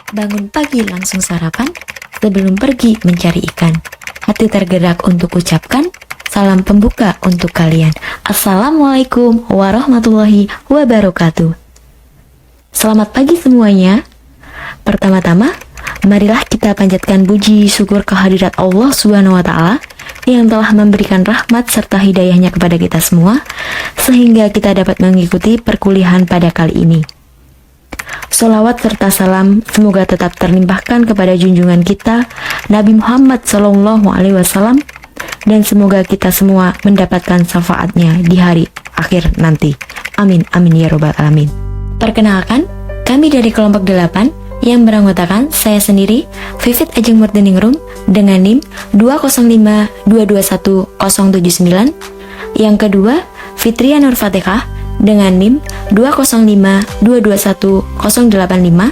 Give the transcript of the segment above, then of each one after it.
Bangun pagi langsung sarapan, sebelum pergi mencari ikan. Hati tergerak untuk ucapkan, salam pembuka untuk kalian. Assalamualaikum warahmatullahi wabarakatuh. Selamat pagi semuanya. Pertama-tama, marilah kita panjatkan puji syukur kehadirat Allah SWT yang telah memberikan rahmat serta hidayahnya kepada kita semua, sehingga kita dapat mengikuti perkuliahan pada kali ini. Sholawat serta salam semoga tetap terlimpahkan kepada junjungan kita Nabi Muhammad SAW, dan semoga kita semua mendapatkan syafaatnya di hari akhir nanti. Amin amin ya robbal alamin. Perkenalkan, kami dari kelompok 8 yang beranggotakan saya sendiri, Vivit Ajeng Murdeningrum dengan NIM 205221079. Yang kedua, Fitria Nur Fatihah dengan NIM 205221085.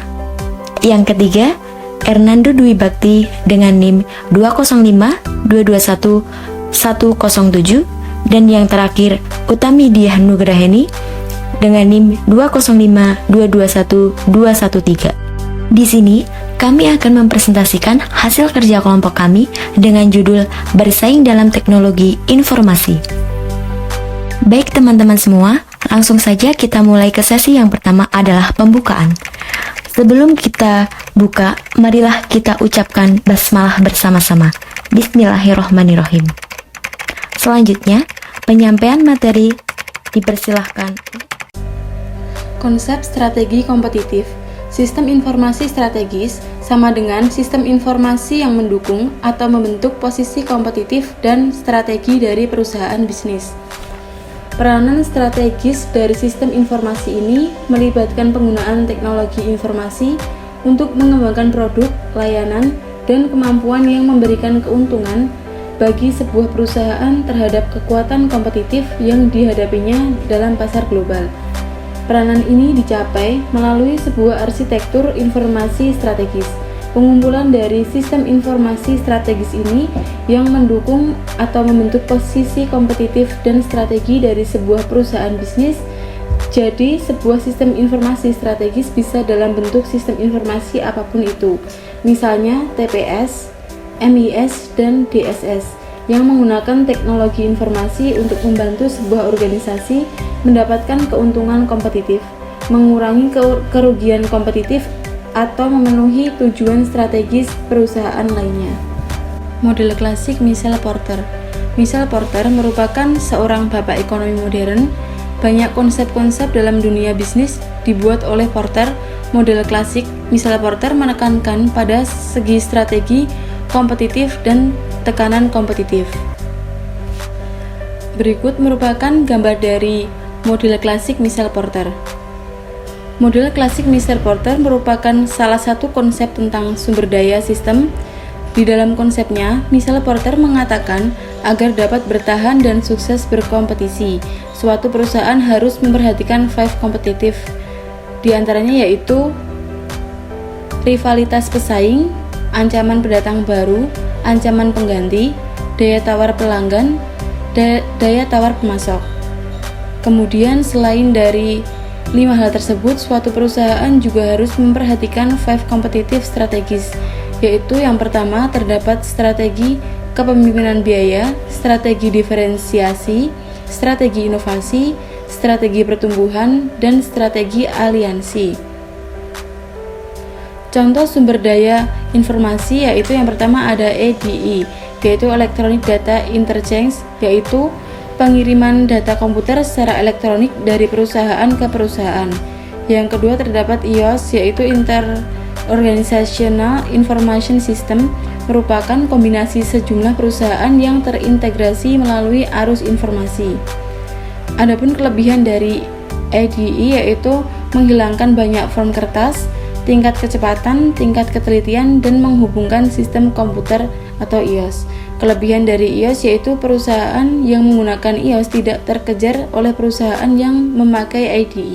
Yang ketiga, Hernando Dwi Bakti dengan NIM 205221107. Dan yang terakhir, Utami Diah Nugraheni dengan NIM 205221213. Di sini, kami akan mempresentasikan hasil kerja kelompok kami dengan judul Bersaing dalam Teknologi Informasi. Baik teman-teman semua, langsung saja kita mulai ke sesi yang pertama adalah pembukaan. Sebelum kita buka, marilah kita ucapkan basmalah bersama-sama. Bismillahirrohmanirrohim. Selanjutnya, penyampaian materi dipersilahkan. Konsep strategi kompetitif. Sistem informasi strategis sama dengan sistem informasi yang mendukung atau membentuk posisi kompetitif dan strategi dari perusahaan bisnis. Peranan strategis dari sistem informasi ini melibatkan penggunaan teknologi informasi untuk mengembangkan produk, layanan, dan kemampuan yang memberikan keuntungan bagi sebuah perusahaan terhadap kekuatan kompetitif yang dihadapinya dalam pasar global. Peranan ini dicapai melalui sebuah arsitektur informasi strategis. Pengumpulan dari sistem informasi strategis ini yang mendukung atau membentuk posisi kompetitif dan strategi dari sebuah perusahaan bisnis. Jadi, sebuah sistem informasi strategis bisa dalam bentuk sistem informasi apapun itu, misalnya TPS, MIS, dan DSS, yang menggunakan teknologi informasi untuk membantu sebuah organisasi mendapatkan keuntungan kompetitif, mengurangi kerugian kompetitif, atau memenuhi tujuan strategis perusahaan lainnya. Model klasik Michael Porter. Michael Porter merupakan seorang bapak ekonomi modern. Banyak konsep-konsep dalam dunia bisnis dibuat oleh Porter. Model klasik Michael Porter menekankan pada segi strategi, kompetitif, dan tekanan kompetitif. Berikut merupakan gambar dari model klasik Michael Porter. Model klasik Michael Porter merupakan salah satu konsep tentang sumber daya sistem. Di dalam konsepnya, Michael Porter mengatakan agar dapat bertahan dan sukses berkompetisi, suatu perusahaan harus memperhatikan 5 kompetitif. Di antaranya yaitu rivalitas pesaing, ancaman pendatang baru, ancaman pengganti, daya tawar pelanggan, daya tawar pemasok. Kemudian selain dari 5 hal tersebut, suatu perusahaan juga harus memperhatikan 5 kompetitif strategis, yaitu yang pertama terdapat strategi kepemimpinan biaya, strategi diferensiasi, strategi inovasi, strategi pertumbuhan, dan strategi aliansi. Contoh sumber daya informasi yaitu yang pertama ada EDI, yaitu Electronic Data Interchange, yaitu pengiriman data komputer secara elektronik dari perusahaan ke perusahaan. Yang kedua terdapat IOS, yaitu Inter-Organizational Information System, merupakan kombinasi sejumlah perusahaan yang terintegrasi melalui arus informasi. Adapun kelebihan dari EDI yaitu menghilangkan banyak form kertas, tingkat kecepatan, tingkat ketelitian, dan menghubungkan sistem komputer atau IOS. Kelebihan dari IOS yaitu perusahaan yang menggunakan IOS tidak terkejar oleh perusahaan yang memakai IDE.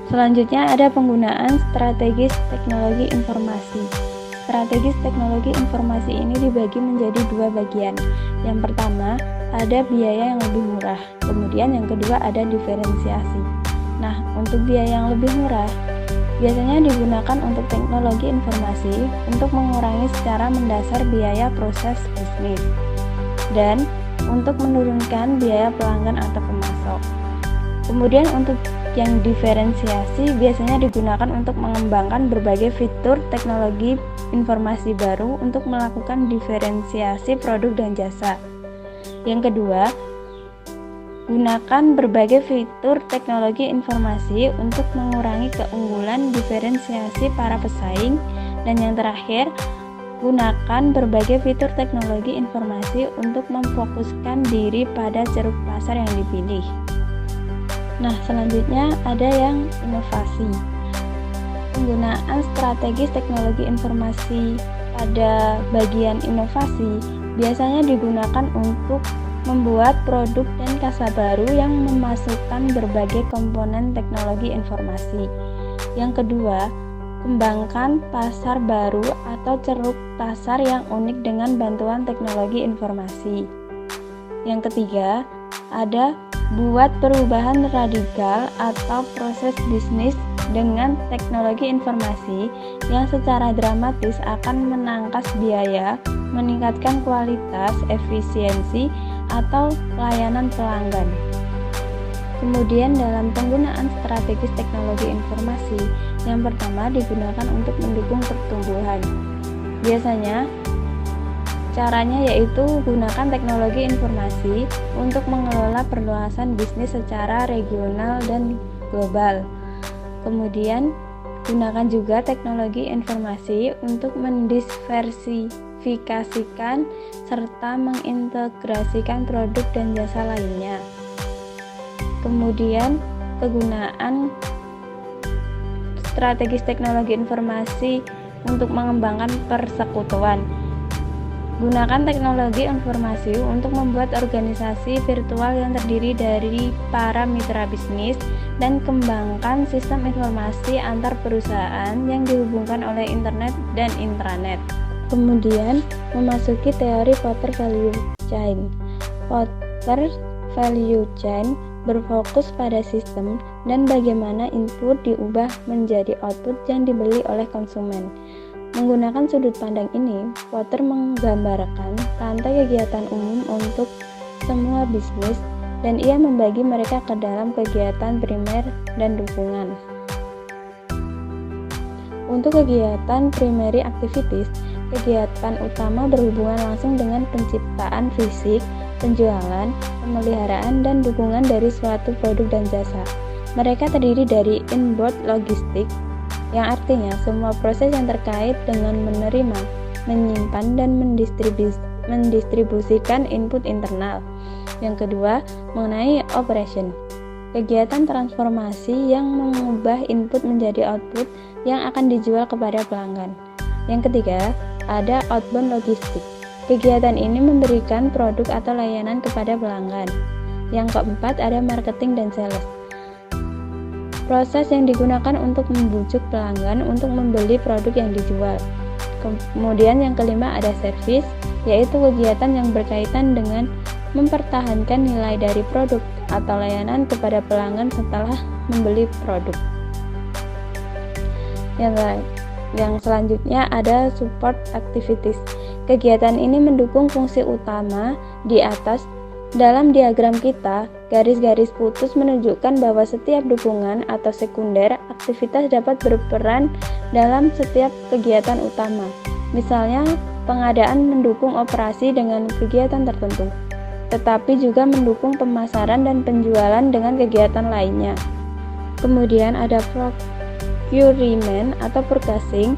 Selanjutnya ada penggunaan strategis teknologi informasi. Strategis teknologi informasi ini dibagi menjadi 2 bagian. Yang pertama, ada biaya yang lebih murah. Kemudian yang kedua ada diferensiasi. Nah, untuk biaya yang lebih murah, biasanya digunakan untuk teknologi informasi untuk mengurangi secara mendasar biaya proses bisnis dan untuk menurunkan biaya pelanggan atau pemasok. Kemudian untuk yang diferensiasi biasanya digunakan untuk mengembangkan berbagai fitur teknologi informasi baru untuk melakukan diferensiasi produk dan jasa. Yang kedua, gunakan berbagai fitur teknologi informasi untuk mengurangi keunggulan diferensiasi para pesaing. Dan yang terakhir, gunakan berbagai fitur teknologi informasi untuk memfokuskan diri pada ceruk pasar yang dipilih. Nah, selanjutnya ada yang inovasi. Penggunaan strategis teknologi informasi pada bagian inovasi biasanya digunakan untuk membuat produk dan kasa baru yang memasukkan berbagai komponen teknologi informasi. Yang kedua, kembangkan pasar baru atau ceruk pasar yang unik dengan bantuan teknologi informasi. Yang ketiga, ada buat perubahan radikal atau proses bisnis dengan teknologi informasi yang secara dramatis akan menangkas biaya, meningkatkan kualitas, efisiensi, atau layanan pelanggan. Kemudian dalam penggunaan strategis teknologi informasi, yang pertama digunakan untuk mendukung pertumbuhan. Biasanya caranya yaitu gunakan teknologi informasi untuk mengelola perluasan bisnis secara regional dan global. Kemudian gunakan juga teknologi informasi untuk mendiversifikasikan serta mengintegrasikan produk dan jasa lainnya. Kemudian kegunaan strategis teknologi informasi untuk mengembangkan persekutuan. Gunakan teknologi informasi untuk membuat organisasi virtual yang terdiri dari para mitra bisnis dan kembangkan sistem informasi antar perusahaan yang dihubungkan oleh internet dan intranet. Kemudian, memasuki teori Porter Value Chain. Porter Value Chain berfokus pada sistem dan bagaimana input diubah menjadi output yang dibeli oleh konsumen. Menggunakan sudut pandang ini, Porter menggambarkan rantai kegiatan umum untuk semua bisnis dan ia membagi mereka ke dalam kegiatan primer dan dukungan. Untuk kegiatan primary activities, kegiatan utama berhubungan langsung dengan penciptaan fisik, penjualan, pemeliharaan, dan dukungan dari suatu produk dan jasa. Mereka terdiri dari inbound logistik, yang artinya semua proses yang terkait dengan menerima, menyimpan, dan mendistribusikan input internal. Yang kedua, mengenai operation, kegiatan transformasi yang mengubah input menjadi output yang akan dijual kepada pelanggan. Yang ketiga, ada outbound logistik. Kegiatan ini memberikan produk atau layanan kepada pelanggan. Yang keempat, ada marketing dan sales. Proses yang digunakan untuk membujuk pelanggan untuk membeli produk yang dijual. Kemudian yang kelima ada service, yaitu kegiatan yang berkaitan dengan mempertahankan nilai dari produk atau layanan kepada pelanggan setelah membeli produk. Yang selanjutnya ada support activities. Kegiatan ini mendukung fungsi utama di atas. Dalam diagram kita, garis-garis putus menunjukkan bahwa setiap dukungan atau sekunder aktivitas dapat berperan dalam setiap kegiatan utama. Misalnya, pengadaan mendukung operasi dengan kegiatan tertentu, tetapi juga mendukung pemasaran dan penjualan dengan kegiatan lainnya. Kemudian ada procurement atau purchasing,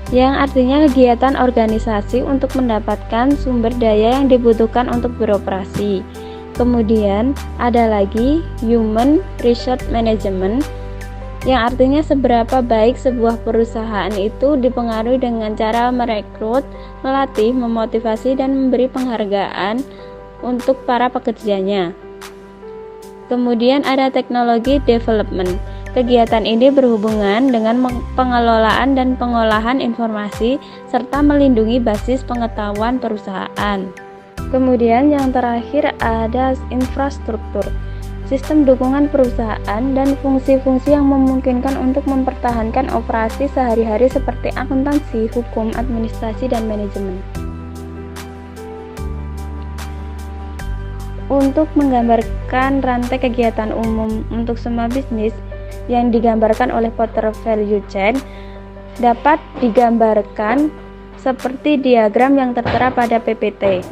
yang artinya kegiatan organisasi untuk mendapatkan sumber daya yang dibutuhkan untuk beroperasi. Kemudian ada lagi human resource management, yang artinya seberapa baik sebuah perusahaan itu dipengaruhi dengan cara merekrut, melatih, memotivasi, dan memberi penghargaan untuk para pekerjanya. Kemudian ada teknologi development. Kegiatan ini berhubungan dengan pengelolaan dan pengolahan informasi serta melindungi basis pengetahuan perusahaan. Kemudian yang terakhir ada infrastruktur. sistem dukungan perusahaan, dan fungsi-fungsi yang memungkinkan untuk mempertahankan operasi sehari-hari seperti akuntansi, hukum, administrasi, dan manajemen. Untuk menggambarkan rantai kegiatan umum untuk semua bisnis yang digambarkan oleh Porter Value Chain dapat digambarkan seperti diagram yang tertera pada PPT.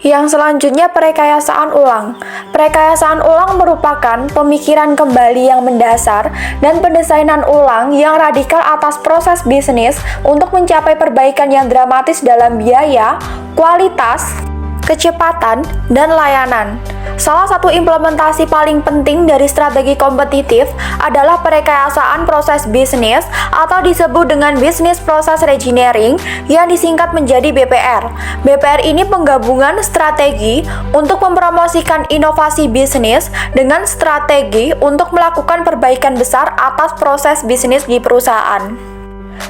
Yang selanjutnya perekayasaan ulang. Perekayasaan ulang merupakan pemikiran kembali yang mendasar dan pendesainan ulang yang radikal atas proses bisnis untuk mencapai perbaikan yang dramatis dalam biaya, kualitas, kecepatan, dan layanan. Salah satu implementasi paling penting dari strategi kompetitif adalah perekayasaan proses bisnis atau disebut dengan Business Process Reengineering yang disingkat menjadi BPR. BPR ini penggabungan strategi untuk mempromosikan inovasi bisnis dengan strategi untuk melakukan perbaikan besar atas proses bisnis di perusahaan.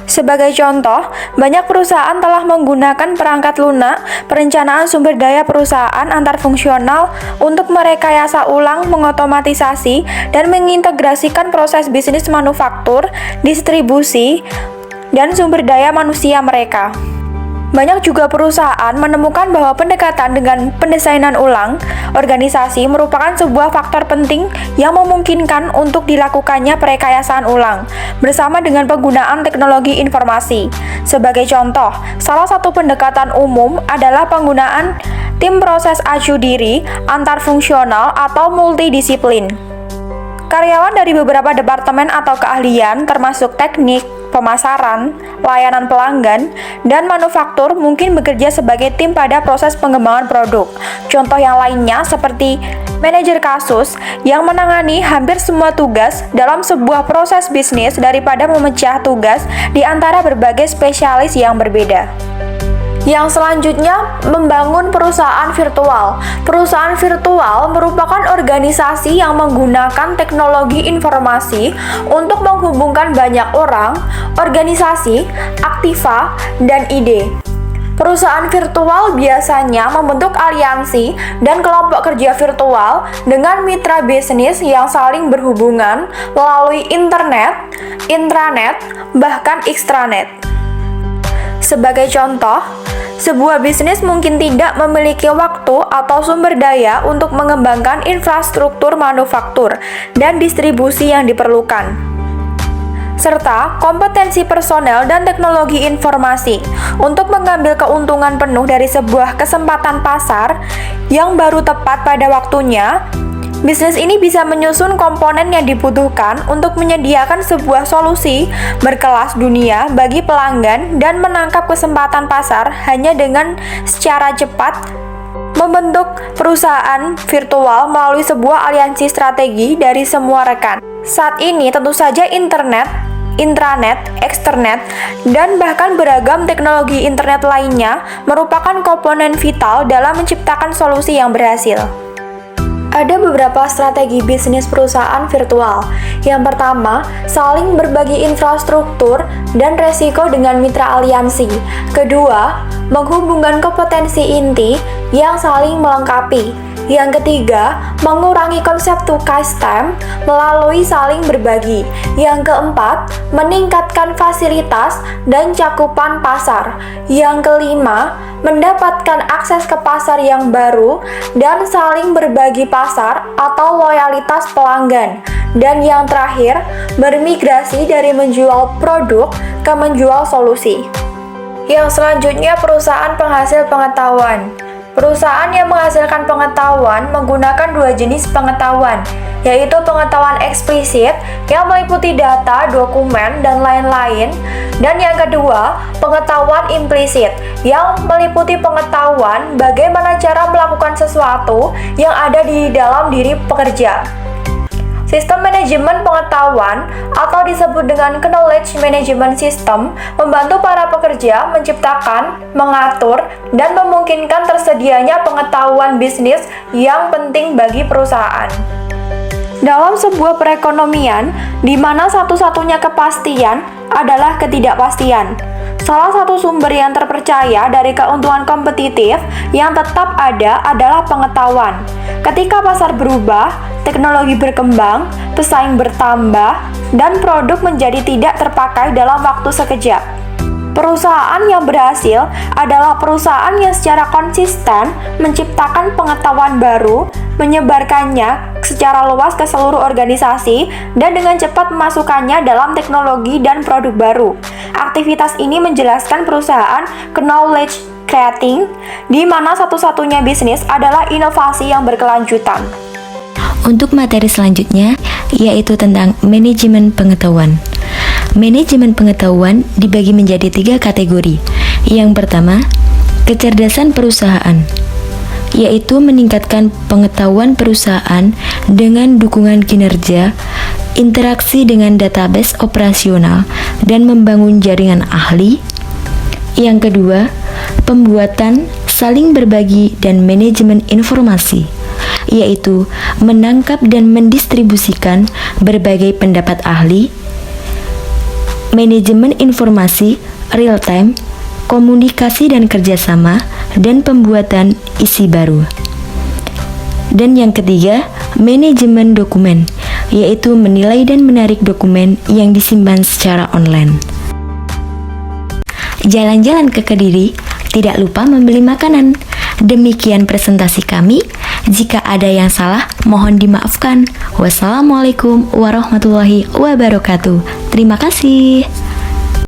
Sebagai contoh, banyak perusahaan telah menggunakan perangkat lunak perencanaan sumber daya perusahaan antar fungsional untuk merekayasa ulang, mengotomatisasi, dan mengintegrasikan proses bisnis manufaktur, distribusi, dan sumber daya manusia mereka. Banyak juga perusahaan menemukan bahwa pendekatan dengan pendesainan ulang organisasi merupakan sebuah faktor penting yang memungkinkan untuk dilakukannya perekayasaan ulang bersama dengan penggunaan teknologi informasi. Sebagai contoh, salah satu pendekatan umum adalah penggunaan tim proses acu diri antar fungsional atau multidisiplin. Karyawan dari beberapa departemen atau keahlian termasuk teknik, pemasaran, layanan pelanggan, dan manufaktur mungkin bekerja sebagai tim pada proses pengembangan produk. Contoh yang lainnya seperti manajer kasus yang menangani hampir semua tugas dalam sebuah proses bisnis daripada memecah tugas di antara berbagai spesialis yang berbeda. Yang selanjutnya, membangun perusahaan virtual. Perusahaan virtual merupakan organisasi yang menggunakan teknologi informasi untuk menghubungkan banyak orang, organisasi, aktiva, dan ide. Perusahaan virtual biasanya membentuk aliansi dan kelompok kerja virtual dengan mitra bisnis yang saling berhubungan melalui internet, intranet, bahkan extranet. Sebagai contoh, sebuah bisnis mungkin tidak memiliki waktu atau sumber daya untuk mengembangkan infrastruktur manufaktur dan distribusi yang diperlukan, serta kompetensi personel dan teknologi informasi untuk mengambil keuntungan penuh dari sebuah kesempatan pasar yang baru tepat pada waktunya. Bisnis ini bisa menyusun komponen yang dibutuhkan untuk menyediakan sebuah solusi berkelas dunia bagi pelanggan dan menangkap kesempatan pasar hanya dengan secara cepat membentuk perusahaan virtual melalui sebuah aliansi strategi dari semua rekan. Saat ini tentu saja internet, intranet, externet, dan bahkan beragam teknologi internet lainnya merupakan komponen vital dalam menciptakan solusi yang berhasil. Ada beberapa strategi bisnis perusahaan virtual. Yang pertama, saling berbagi infrastruktur dan resiko dengan mitra aliansi. Kedua, menghubungkan kompetensi inti yang saling melengkapi. Yang ketiga, mengurangi konsep tugas time melalui saling berbagi. Yang keempat, meningkatkan fasilitas dan cakupan pasar. Yang kelima, mendapatkan akses ke pasar yang baru dan saling berbagi pasar atau loyalitas pelanggan. Dan yang terakhir, bermigrasi dari menjual produk ke menjual solusi. Yang selanjutnya, perusahaan penghasil pengetahuan. Perusahaan yang menghasilkan pengetahuan menggunakan dua jenis pengetahuan, yaitu pengetahuan eksplisit yang meliputi data, dokumen, dan lain-lain, dan yang kedua, pengetahuan implisit yang meliputi pengetahuan bagaimana cara melakukan sesuatu yang ada di dalam diri pekerja. Sistem manajemen pengetahuan atau disebut dengan Knowledge Management System membantu para pekerja menciptakan, mengatur, dan memungkinkan tersedianya pengetahuan bisnis yang penting bagi perusahaan. Dalam sebuah perekonomian, di mana satu-satunya kepastian adalah ketidakpastian, Salah satu sumber yang terpercaya dari keuntungan kompetitif yang tetap ada adalah pengetahuan. Ketika pasar berubah, teknologi berkembang, pesaing bertambah, dan produk menjadi tidak terpakai dalam waktu sekejap. Perusahaan yang berhasil adalah perusahaan yang secara konsisten menciptakan pengetahuan baru, menyebarkannya secara luas ke seluruh organisasi, dan dengan cepat memasukkannya dalam teknologi dan produk baru. Aktivitas ini menjelaskan perusahaan knowledge creating, di mana satu-satunya bisnis adalah inovasi yang berkelanjutan. Untuk materi selanjutnya, yaitu tentang manajemen pengetahuan. Manajemen pengetahuan dibagi menjadi 3 kategori. Yang pertama, kecerdasan perusahaan, yaitu meningkatkan pengetahuan perusahaan dengan dukungan kinerja, interaksi dengan database operasional, dan membangun jaringan ahli. Yang kedua, pembuatan, saling berbagi, dan manajemen informasi, yaitu menangkap dan mendistribusikan berbagai pendapat ahli, manajemen informasi real time, komunikasi dan kerjasama, dan pembuatan isi baru. Dan yang ketiga, manajemen dokumen, yaitu menilai dan menarik dokumen yang disimpan secara online. Jalan-jalan ke Kediri, tidak lupa membeli makanan. Demikian presentasi kami. Jika ada yang salah, mohon dimaafkan. Wassalamualaikum warahmatullahi wabarakatuh. Terima kasih.